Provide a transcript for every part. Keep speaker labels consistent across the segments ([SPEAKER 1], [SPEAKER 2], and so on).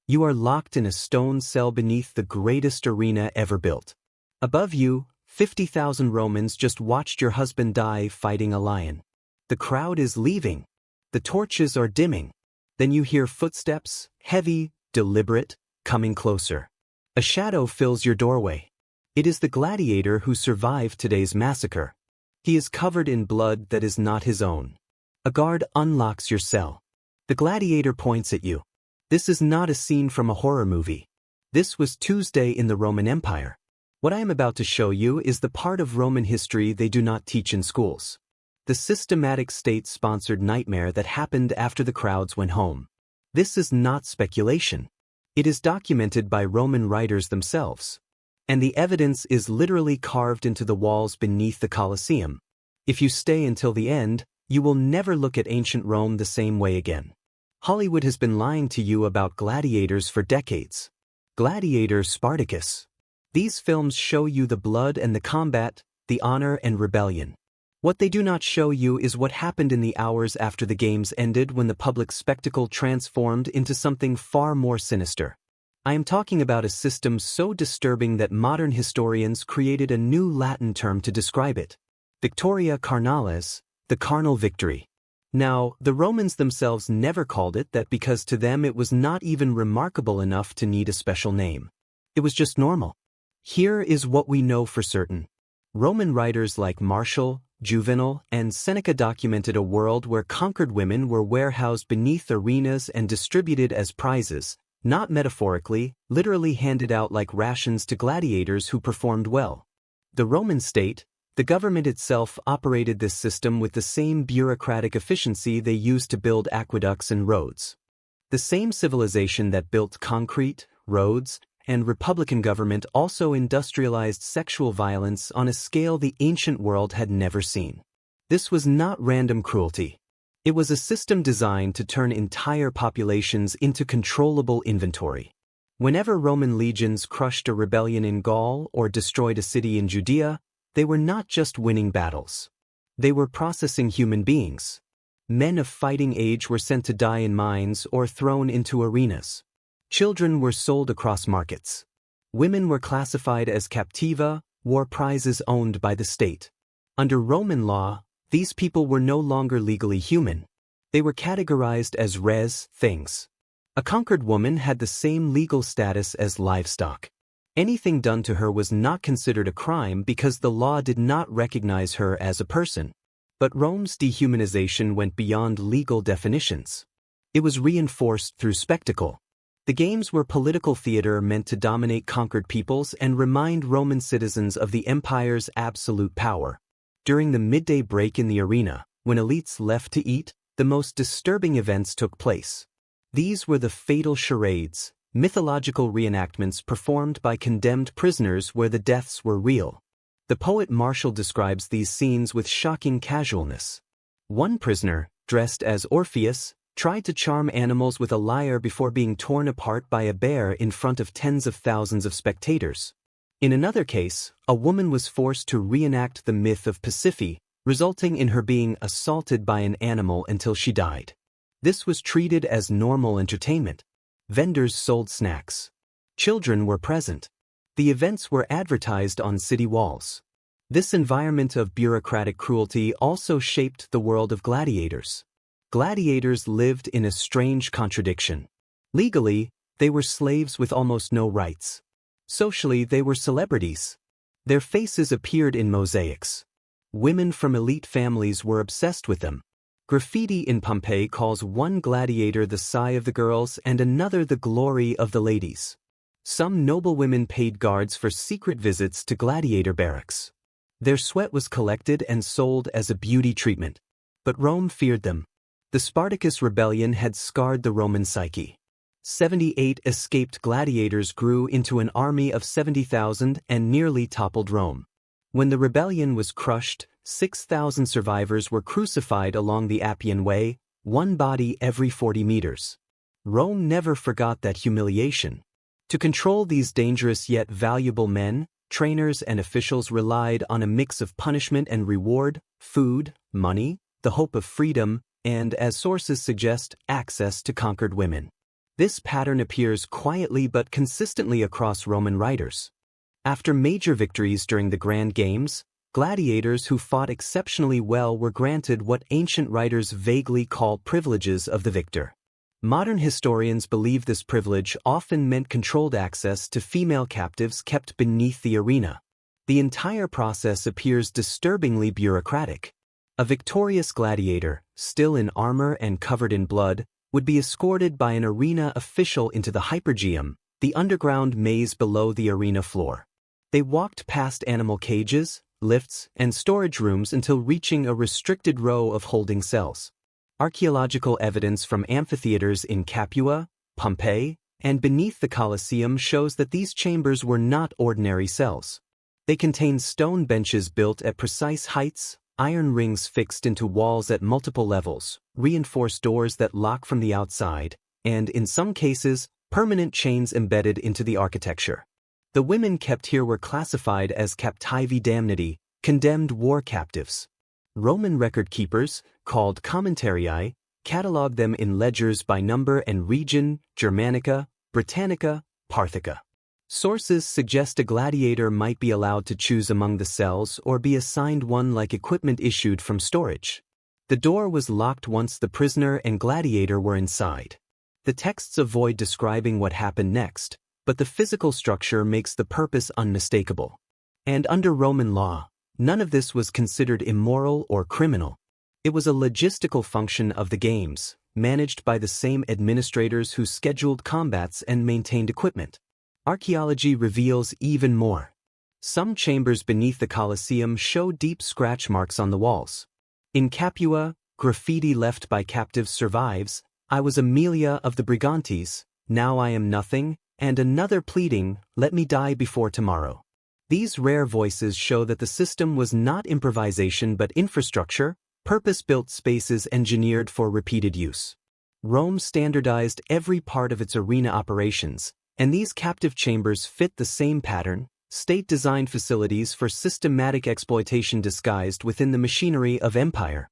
[SPEAKER 1] You are locked in a stone cell beneath the greatest arena ever built. Above you, 50,000 Romans just watched your husband die fighting a lion. The crowd is leaving. The torches are dimming. Then you hear footsteps, heavy, deliberate, coming closer. A shadow fills your doorway. It is the gladiator who survived today's massacre. He is covered in blood that is not his own. A guard unlocks your cell. The gladiator points at you. This is not a scene from a horror movie. This was Tuesday in the Roman Empire. What I am about to show you is the part of Roman history they do not teach in schools. The systematic state-sponsored nightmare that happened after the crowds went home. This is not speculation. It is documented by Roman writers themselves. And the evidence is literally carved into the walls beneath the Colosseum. If you stay until the end, you will never look at ancient Rome the same way again. Hollywood has been lying to you about gladiators for decades. Gladiator Spartacus. These films show you the blood and the combat, the honor and rebellion. What they do not show you is what happened in the hours after the games ended when the public spectacle transformed into something far more sinister. I am talking about a system so disturbing that modern historians created a new Latin term to describe it. Victoria carnalis, the carnal victory. Now, the Romans themselves never called it that because to them it was not even remarkable enough to need a special name. It was just normal. Here is what we know for certain. Roman writers like Martial, Juvenal, and Seneca documented a world where conquered women were warehoused beneath arenas and distributed as prizes, not metaphorically, literally handed out like rations to gladiators who performed well. The Roman state, the government itself operated this system with the same bureaucratic efficiency they used to build aqueducts and roads. The same civilization that built concrete, roads, and republican government also industrialized sexual violence on a scale the ancient world had never seen. This was not random cruelty. It was a system designed to turn entire populations into controllable inventory. Whenever Roman legions crushed a rebellion in Gaul or destroyed a city in Judea, they were not just winning battles. They were processing human beings. Men of fighting age were sent to die in mines or thrown into arenas. Children were sold across markets. Women were classified as captiva, war prizes owned by the state. Under Roman law, these people were no longer legally human. They were categorized as res, things. A conquered woman had the same legal status as livestock. Anything done to her was not considered a crime because the law did not recognize her as a person. But Rome's dehumanization went beyond legal definitions. It was reinforced through spectacle. The games were political theater meant to dominate conquered peoples and remind Roman citizens of the empire's absolute power. During the midday break in the arena, when elites left to eat, the most disturbing events took place. These were the fatal charades, mythological reenactments performed by condemned prisoners where the deaths were real. The poet Martial describes these scenes with shocking casualness. One prisoner, dressed as Orpheus, tried to charm animals with a lyre before being torn apart by a bear in front of tens of thousands of spectators. In another case, a woman was forced to reenact the myth of Pasiphae, resulting in her being assaulted by an animal until she died. This was treated as normal entertainment. Vendors sold snacks. Children were present. The events were advertised on city walls. This environment of bureaucratic cruelty also shaped the world of gladiators. Gladiators lived in a strange contradiction. Legally, they were slaves with almost no rights. Socially, they were celebrities. Their faces appeared in mosaics. Women from elite families were obsessed with them. Graffiti in Pompeii calls one gladiator the sigh of the girls and another the glory of the ladies. Some noblewomen paid guards for secret visits to gladiator barracks. Their sweat was collected and sold as a beauty treatment. But Rome feared them. The Spartacus rebellion had scarred the Roman psyche. 78 escaped gladiators grew into an army of 70,000 and nearly toppled Rome. When the rebellion was crushed, 6,000 survivors were crucified along the Appian Way, one body every 40 meters. Rome never forgot that humiliation. To control these dangerous yet valuable men, trainers and officials relied on a mix of punishment and reward, food, money, the hope of freedom, and, as sources suggest, access to conquered women. This pattern appears quietly but consistently across Roman writers. After major victories during the Grand Games, gladiators who fought exceptionally well were granted what ancient writers vaguely call privileges of the victor. Modern historians believe this privilege often meant controlled access to female captives kept beneath the arena. The entire process appears disturbingly bureaucratic. A victorious gladiator, still in armor and covered in blood, would be escorted by an arena official into the hypergeum, the underground maze below the arena floor. They walked past animal cages, lifts, and storage rooms until reaching a restricted row of holding cells. Archaeological evidence from amphitheaters in Capua, Pompeii, and beneath the Colosseum shows that these chambers were not ordinary cells. They contained stone benches built at precise heights, iron rings fixed into walls at multiple levels, reinforced doors that lock from the outside, and, in some cases, permanent chains embedded into the architecture. The women kept here were classified as captivi damnati, condemned war captives. Roman record keepers, called commentarii, catalogued them in ledgers by number and region: Germanica, Britannica, Parthica. Sources suggest a gladiator might be allowed to choose among the cells or be assigned one like equipment issued from storage. The door was locked once the prisoner and gladiator were inside. The texts avoid describing what happened next, but the physical structure makes the purpose unmistakable. And under Roman law, none of this was considered immoral or criminal. It was a logistical function of the games, managed by the same administrators who scheduled combats and maintained equipment. Archaeology reveals even more. Some chambers beneath the Colosseum show deep scratch marks on the walls. In Capua, graffiti left by captives survives: "I was Aemilia of the Brigantes, now I am nothing," and another pleading, "Let me die before tomorrow." These rare voices show that the system was not improvisation but infrastructure, purpose-built spaces engineered for repeated use. Rome standardized every part of its arena operations, and these captive chambers fit the same pattern: state-designed facilities for systematic exploitation disguised within the machinery of empire.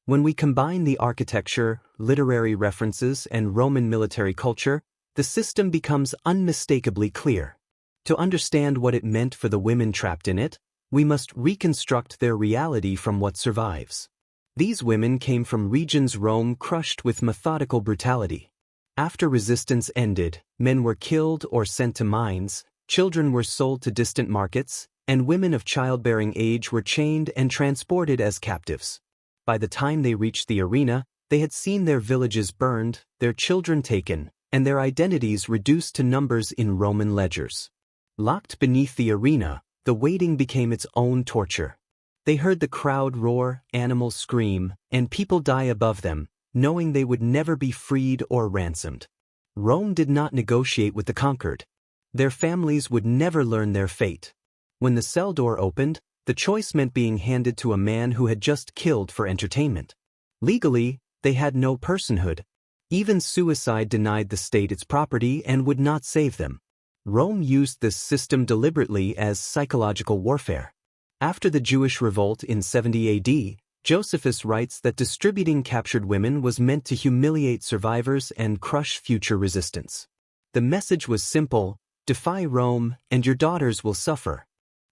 [SPEAKER 1] When we combine the architecture, literary references, and Roman military culture, the system becomes unmistakably clear. To understand what it meant for the women trapped in it, we must reconstruct their reality from what survives. These women came from regions Rome crushed with methodical brutality. After resistance ended, men were killed or sent to mines, children were sold to distant markets, and women of childbearing age were chained and transported as captives. By the time they reached the arena, they had seen their villages burned, their children taken, and their identities reduced to numbers in Roman ledgers. Locked beneath the arena, the waiting became its own torture. They heard the crowd roar, animals scream, and people die above them, knowing they would never be freed or ransomed. Rome did not negotiate with the conquered. Their families would never learn their fate. When the cell door opened, the choice meant being handed to a man who had just killed for entertainment. Legally, they had no personhood. Even suicide denied the state its property and would not save them. Rome used this system deliberately as psychological warfare. After the Jewish revolt in 70 AD, Josephus writes that distributing captured women was meant to humiliate survivors and crush future resistance. The message was simple: defy Rome, and your daughters will suffer.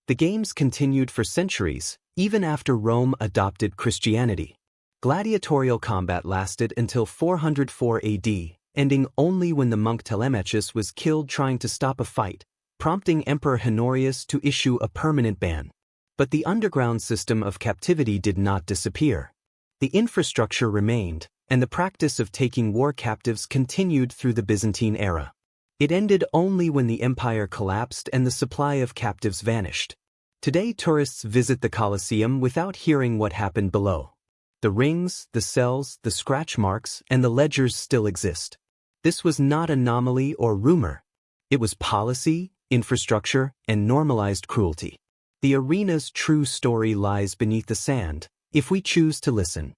[SPEAKER 1] The games continued for centuries, even after Rome adopted Christianity. Gladiatorial combat lasted until 404 AD, ending only when the monk Telemachus was killed trying to stop a fight, prompting Emperor Honorius to issue a permanent ban. But the underground system of captivity did not disappear. The infrastructure remained, and the practice of taking war captives continued through the Byzantine era. It ended only when the empire collapsed and the supply of captives vanished. Today tourists visit the Colosseum without hearing what happened below. The rings, the cells, the scratch marks, and the ledgers still exist. This was not anomaly or rumor. It was policy, infrastructure, and normalized cruelty. The arena's true story lies beneath the sand, if we choose to listen.